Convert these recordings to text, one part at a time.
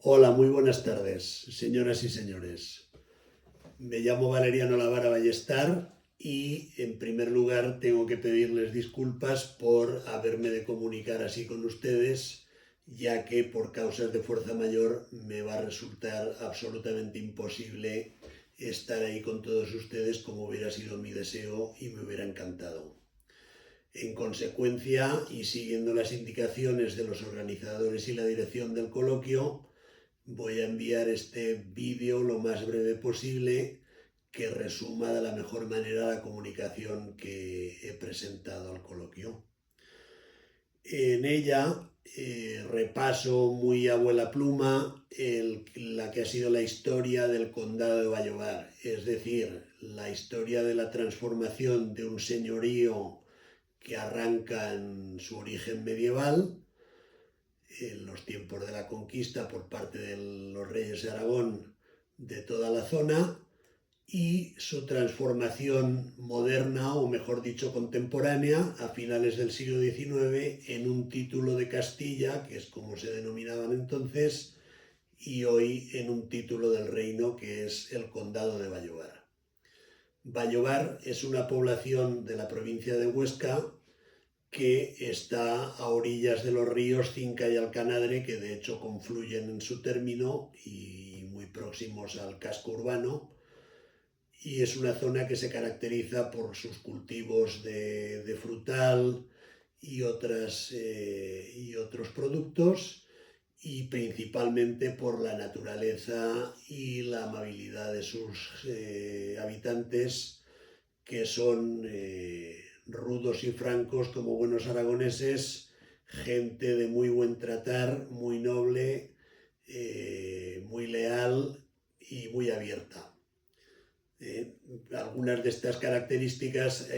Hola, muy buenas tardes, señoras y señores. Me llamo Valeriano Lavara Ballestar y, en primer lugar, tengo que pedirles disculpas por haberme de comunicar así con ustedes, ya que por causas de fuerza mayor me va a resultar absolutamente imposible estar ahí con todos ustedes como hubiera sido mi deseo y me hubiera encantado. En consecuencia, y siguiendo las indicaciones de los organizadores y la dirección del coloquio, voy a enviar este vídeo lo más breve posible que resuma de la mejor manera la comunicación que he presentado al coloquio. En ella repaso muy a vuela pluma la que ha sido la historia del condado de Vallovar, es decir, la historia de la transformación de un señorío que arranca en su origen medieval en los tiempos de la conquista por parte de los reyes de Aragón de toda la zona y su transformación moderna, o mejor dicho contemporánea, a finales del siglo XIX en un título de Castilla, que es como se denominaban entonces, y hoy en un título del reino que es el Condado de Vallovar. Vallovar es una población de la provincia de Huesca que está a orillas de los ríos Cinca y Alcanadre, que de hecho confluyen en su término y muy próximos al casco urbano, y es una zona que se caracteriza por sus cultivos de frutal y otros productos, y principalmente por la naturaleza y la amabilidad de sus habitantes, que son rudos y francos como buenos aragoneses, gente de muy buen tratar, muy noble, muy leal y muy abierta. Algunas de estas características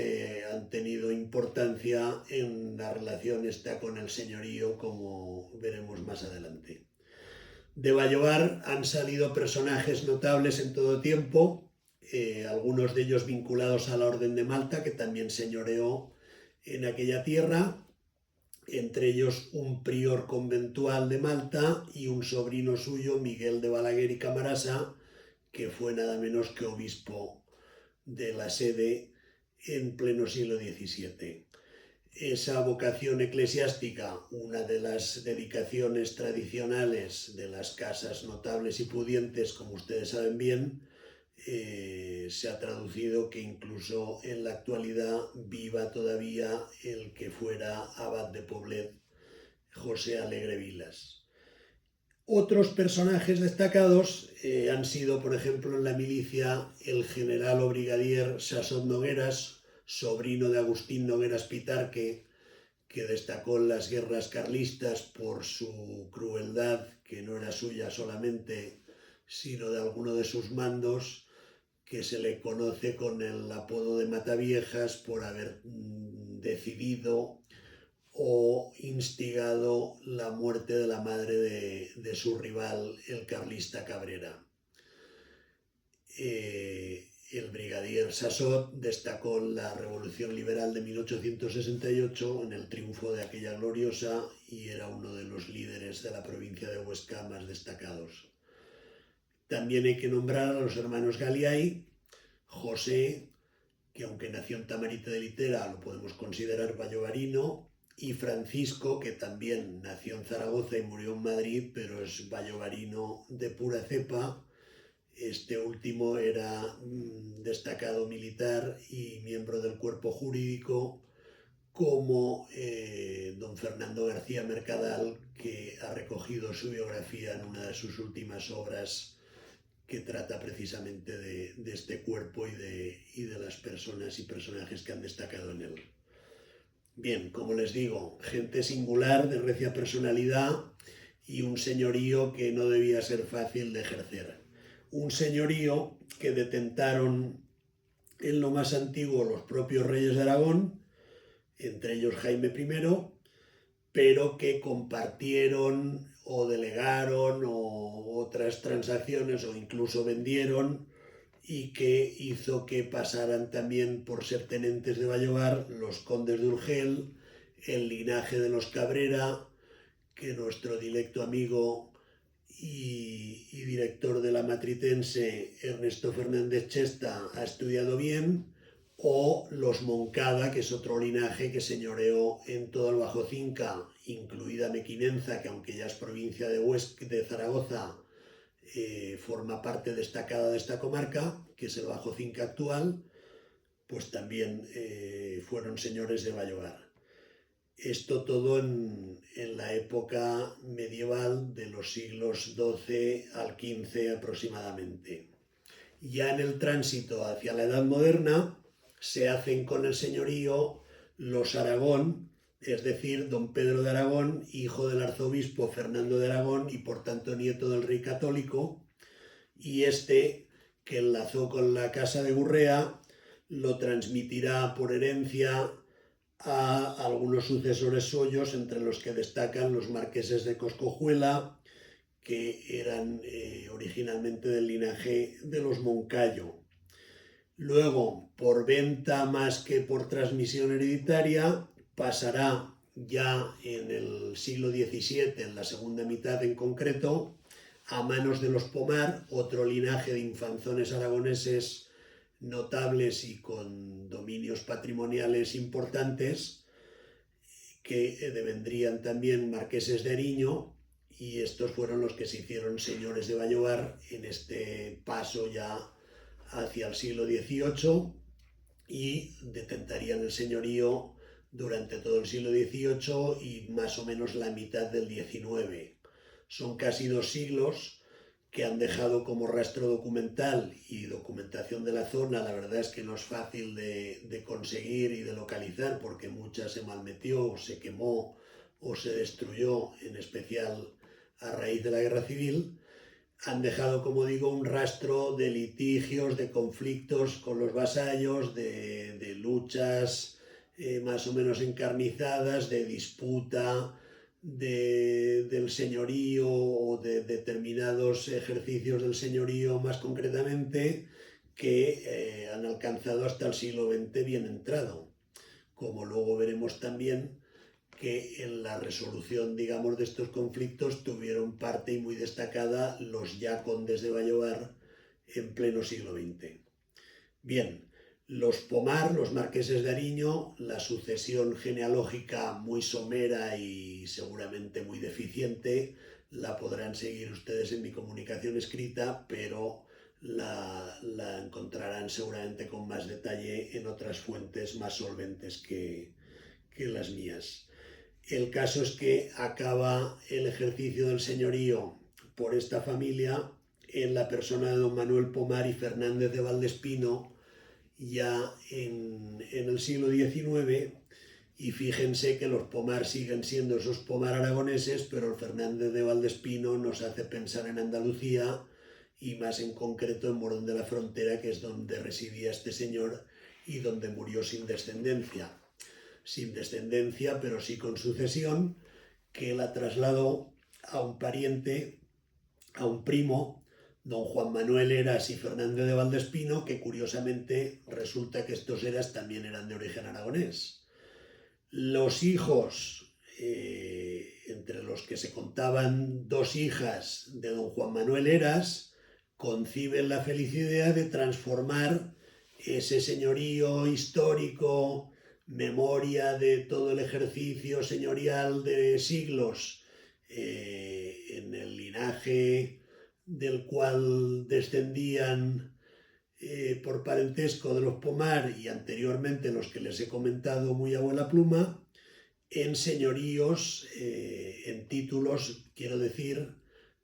han tenido importancia en la relación esta con el señorío, como veremos más adelante. De Vallovar han salido personajes notables en todo tiempo, algunos de ellos vinculados a la Orden de Malta, que también señoreó en aquella tierra, entre ellos un prior conventual de Malta y un sobrino suyo, Miguel de Balaguer y Camarasa, que fue nada menos que obispo de la sede en pleno siglo XVII. Esa vocación eclesiástica, una de las dedicaciones tradicionales de las casas notables y pudientes, como ustedes saben bien, se ha traducido que incluso en la actualidad viva todavía el que fuera abad de Poblet, José Alegre Vilas. Otros personajes destacados han sido, por ejemplo, en la milicia, el general o brigadier Sasot Nogueras, sobrino de Agustín Nogueras Pitarque, que destacó en las guerras carlistas por su crueldad, que no era suya solamente, sino de alguno de sus mandos, que se le conoce con el apodo de Mataviejas por haber decidido o instigado la muerte de la madre de su rival, el carlista Cabrera. El brigadier Sasot destacó en la Revolución Liberal de 1868 en el triunfo de aquella gloriosa y era uno de los líderes de la provincia de Huesca más destacados. También hay que nombrar a los hermanos Galiay, José, que aunque nació en Tamarite de Litera, lo podemos considerar vallovarino, y Francisco, que también nació en Zaragoza y murió en Madrid, pero es vallovarino de pura cepa. Este último era destacado militar y miembro del cuerpo jurídico, como don Fernando García Mercadal, que ha recogido su biografía en una de sus últimas obras, que trata precisamente de este cuerpo y de las personas y personajes que han destacado en él. Bien, como les digo, gente singular, de recia personalidad y un señorío que no debía ser fácil de ejercer. Un señorío que detentaron en lo más antiguo los propios reyes de Aragón, entre ellos Jaime I, pero que compartieron o delegaron o otras transacciones o incluso vendieron, y que hizo que pasaran también por ser tenentes de Vallovar los condes de Urgel, el linaje de los Cabrera, que nuestro directo amigo y director de la Matritense, Ernesto Fernández Chesta, ha estudiado bien, o los Moncada, que es otro linaje que señoreó en todo el Bajo Cinca, incluida Mequinenza, que aunque ya es provincia de Zaragoza, forma parte destacada de esta comarca, que es el Bajo Cinca actual, pues también fueron señores de Vallovar. Esto todo en la época medieval de los siglos XII al XV aproximadamente. Ya en el tránsito hacia la Edad Moderna se hacen con el señorío los Aragón, es decir, don Pedro de Aragón, hijo del arzobispo Fernando de Aragón y por tanto nieto del rey católico, y este, que enlazó con la casa de Gurrea, lo transmitirá por herencia a algunos sucesores suyos, entre los que destacan los marqueses de Coscojuela, que eran originalmente del linaje de los Moncayo. Luego, por venta más que por transmisión hereditaria, pasará ya en el siglo XVII, en la segunda mitad en concreto, a manos de los Pomar, otro linaje de infanzones aragoneses notables y con dominios patrimoniales importantes, que devendrían también marqueses de Ariño, y estos fueron los que se hicieron señores de Vallovar en este paso ya hacia el siglo XVIII y detentarían el señorío durante todo el siglo XVIII y más o menos la mitad del XIX. Son casi 2 siglos que han dejado como rastro documental y documentación de la zona. La verdad es que no es fácil de conseguir y de localizar, porque mucha se malmetió, o se quemó o se destruyó, en especial a raíz de la Guerra Civil. Han dejado, como digo, un rastro de litigios, de conflictos con los vasallos, de luchas más o menos encarnizadas, de disputa del señorío o de determinados ejercicios del señorío más concretamente, que han alcanzado hasta el siglo XX bien entrado. Como luego veremos también que en la resolución, digamos, de estos conflictos tuvieron parte y muy destacada los ya condes de Vallovar en pleno siglo XX. Bien, los Pomar, los marqueses de Ariño, la sucesión genealógica muy somera y seguramente muy deficiente, la podrán seguir ustedes en mi comunicación escrita, pero la encontrarán seguramente con más detalle en otras fuentes más solventes que las mías. El caso es que acaba el ejercicio del señorío por esta familia en la persona de don Manuel Pomar y Fernández de Valdespino, ya en el siglo XIX, y fíjense que los Pomar siguen siendo esos Pomar aragoneses, pero el Fernández de Valdespino nos hace pensar en Andalucía y más en concreto en Morón de la Frontera, que es donde residía este señor y donde murió sin descendencia, pero sí con sucesión, que la trasladó a un pariente, a un primo, don Juan Manuel Eras y Fernández de Valdespino, que curiosamente resulta que estos Eras también eran de origen aragonés. Los hijos, entre los que se contaban 2 hijas de don Juan Manuel Eras, conciben la feliz idea de transformar ese señorío histórico, memoria de todo el ejercicio señorial de siglos, en el linaje del cual descendían por parentesco de los Pomar y anteriormente los que les he comentado muy a vuela pluma, en señoríos, en títulos, quiero decir,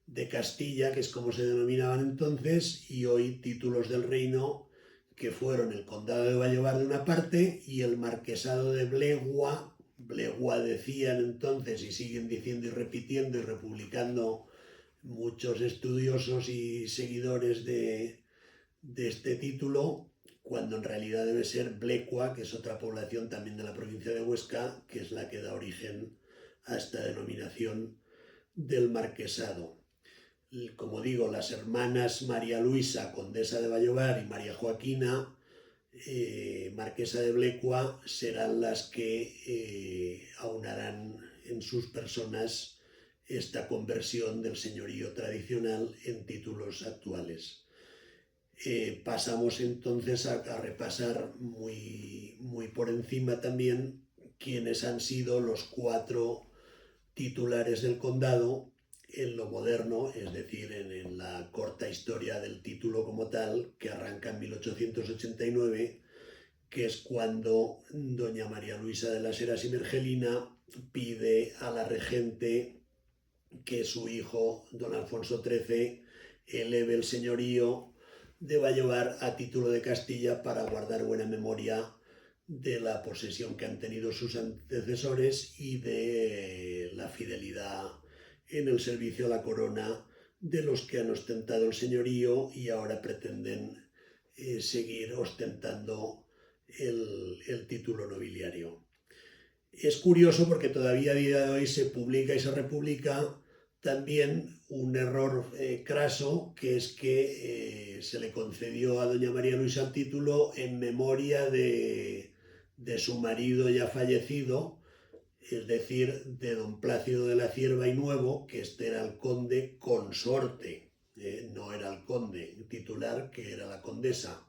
de Castilla, que es como se denominaban entonces, y hoy títulos del reino, que fueron el condado de Vallovar de una parte y el marquesado de Blegua. Blegua decían entonces y siguen diciendo y repitiendo y republicando muchos estudiosos y seguidores de este título, cuando en realidad debe ser Blecua, que es otra población también de la provincia de Huesca, que es la que da origen a esta denominación del marquesado. Como digo, las hermanas María Luisa, condesa de Vallovar, y María Joaquina, marquesa de Blecua, serán las que aunarán en sus personas esta conversión del señorío tradicional en títulos actuales. Pasamos entonces a repasar muy por encima también quiénes han sido los 4 titulares del condado en lo moderno, es decir, en la corta historia del título como tal, que arranca en 1889, que es cuando doña María Luisa de las Heras y Mergelina pide a la regente que su hijo, don Alfonso XIII, eleve el señorío de Vallovar a título de Castilla para guardar buena memoria de la posesión que han tenido sus antecesores y de la fidelidad en el servicio a la corona de los que han ostentado el señorío y ahora pretenden seguir ostentando el título nobiliario. Es curioso porque todavía a día de hoy se publica y se republica también un error craso, que es que se le concedió a doña María Luisa el título en memoria de su marido ya fallecido, es decir, de don Plácido de la Cierva y Nuevo, que este era el conde consorte, no era el conde titular, que era la condesa.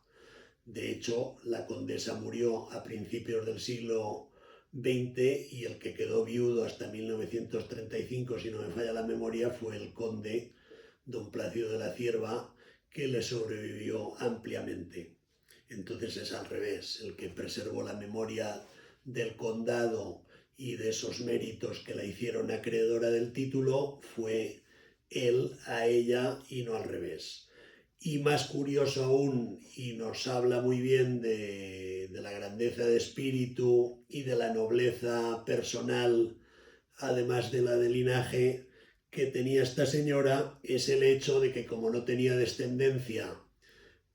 De hecho, la condesa murió a principios del siglo XX y el que quedó viudo hasta 1935, si no me falla la memoria, fue el conde don Plácido de la Cierva, que le sobrevivió ampliamente. Entonces es al revés, el que preservó la memoria del condado y de esos méritos que la hicieron acreedora del título fue él a ella y no al revés. Y más curioso aún, y nos habla muy bien de la grandeza de espíritu y de la nobleza personal, además de la de linaje, que tenía esta señora, es el hecho de que como no tenía descendencia,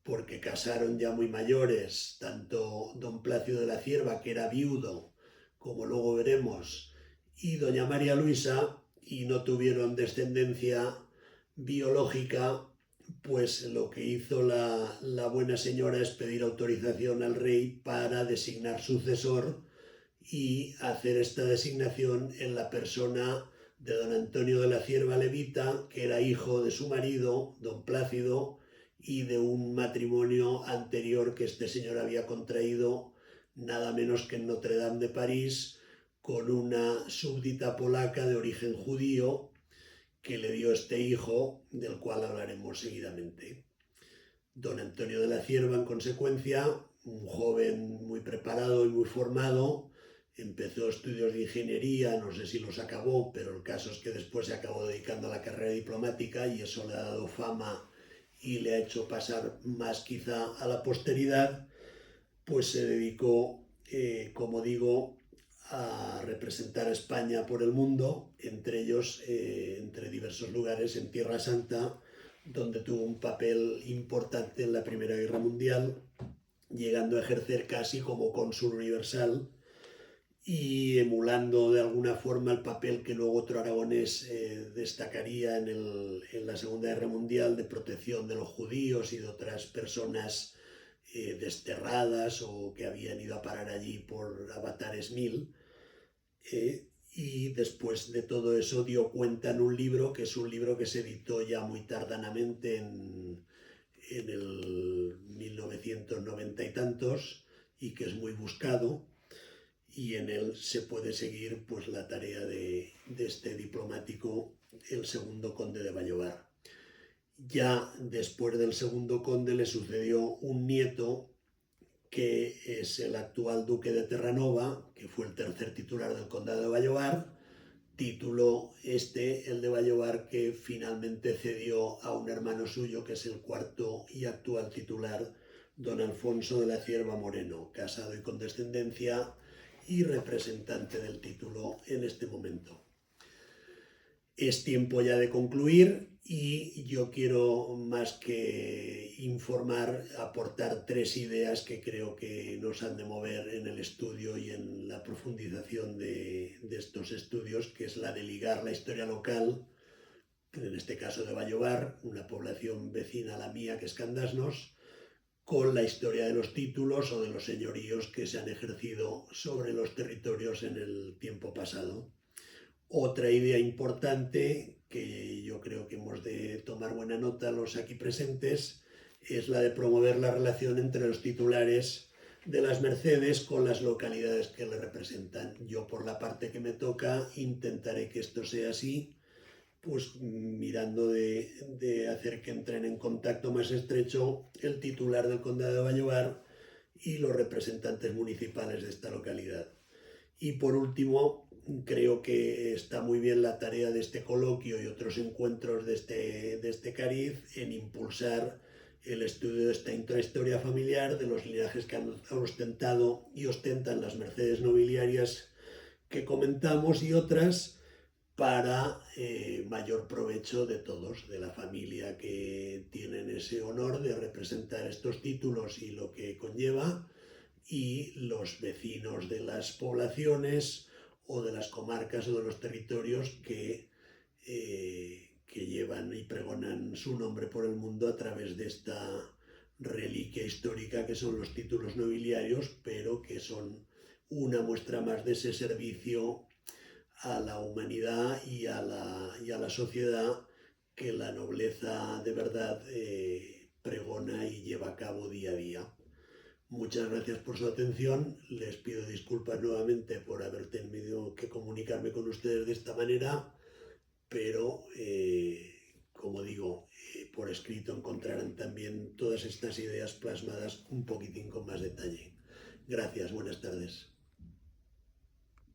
porque casaron ya muy mayores, tanto don Plácido de la Cierva, que era viudo, como luego veremos, y doña María Luisa, y no tuvieron descendencia biológica, pues lo que hizo la buena señora es pedir autorización al rey para designar sucesor y hacer esta designación en la persona de don Antonio de la Cierva Levita, que era hijo de su marido, don Plácido, y de un matrimonio anterior que este señor había contraído nada menos que en Notre Dame de París con una súbdita polaca de origen judío, que le dio este hijo, del cual hablaremos seguidamente. Don Antonio de la Cierva, en consecuencia, un joven muy preparado y muy formado, empezó estudios de ingeniería, no sé si los acabó, pero el caso es que después se acabó dedicando a la carrera diplomática y eso le ha dado fama y le ha hecho pasar más quizá a la posteridad, pues se dedicó, como digo, a representar a España por el mundo, entre ellos, entre diversos lugares en Tierra Santa, donde tuvo un papel importante en la Primera Guerra Mundial, llegando a ejercer casi como cónsul universal y emulando de alguna forma el papel que luego otro aragonés destacaría en la Segunda Guerra Mundial de protección de los judíos y de otras personas desterradas o que habían ido a parar allí por avatares mil. Y después de todo eso dio cuenta en un libro, que es un libro que se editó ya muy tardanamente en el 1990 y tantos, y que es muy buscado, y en él se puede seguir pues la tarea de este diplomático, el segundo conde de Vallovar. Ya después del segundo conde le sucedió un nieto, que es el actual duque de Terranova, que fue el tercer titular del condado de Vallovar, título el de Vallovar, que finalmente cedió a un hermano suyo, que es el cuarto y actual titular, don Alfonso de la Cierva Moreno, casado y con descendencia y representante del título en este momento. Es tiempo ya de concluir y yo quiero, más que informar, aportar 3 ideas que creo que nos han de mover en el estudio y en la profundización de estos estudios, que es la de ligar la historia local, en este caso de Vallovar, una población vecina a la mía que es Candasnos, con la historia de los títulos o de los señoríos que se han ejercido sobre los territorios en el tiempo pasado. Otra idea importante que yo creo que hemos de tomar buena nota los aquí presentes es la de promover la relación entre los titulares de las Mercedes con las localidades que le representan. Yo, por la parte que me toca, intentaré que esto sea así, pues mirando de hacer que entren en contacto más estrecho el titular del Condado de Vallovar y los representantes municipales de esta localidad. Y por último, creo que está muy bien la tarea de este coloquio y otros encuentros de este cariz en impulsar el estudio de esta intrahistoria familiar, de los linajes que han ostentado y ostentan las Mercedes nobiliarias que comentamos y otras, para mayor provecho de todos, de la familia que tienen ese honor de representar estos títulos y lo que conlleva, y los vecinos de las poblaciones o de las comarcas o de los territorios que llevan y pregonan su nombre por el mundo a través de esta reliquia histórica que son los títulos nobiliarios, pero que son una muestra más de ese servicio a la humanidad y a la sociedad que la nobleza de verdad pregona y lleva a cabo día a día. Muchas gracias por su atención. Les pido disculpas nuevamente por haber tenido que comunicarme con ustedes de esta manera, pero como digo, por escrito encontrarán también todas estas ideas plasmadas un poquitín con más detalle. Gracias, buenas tardes.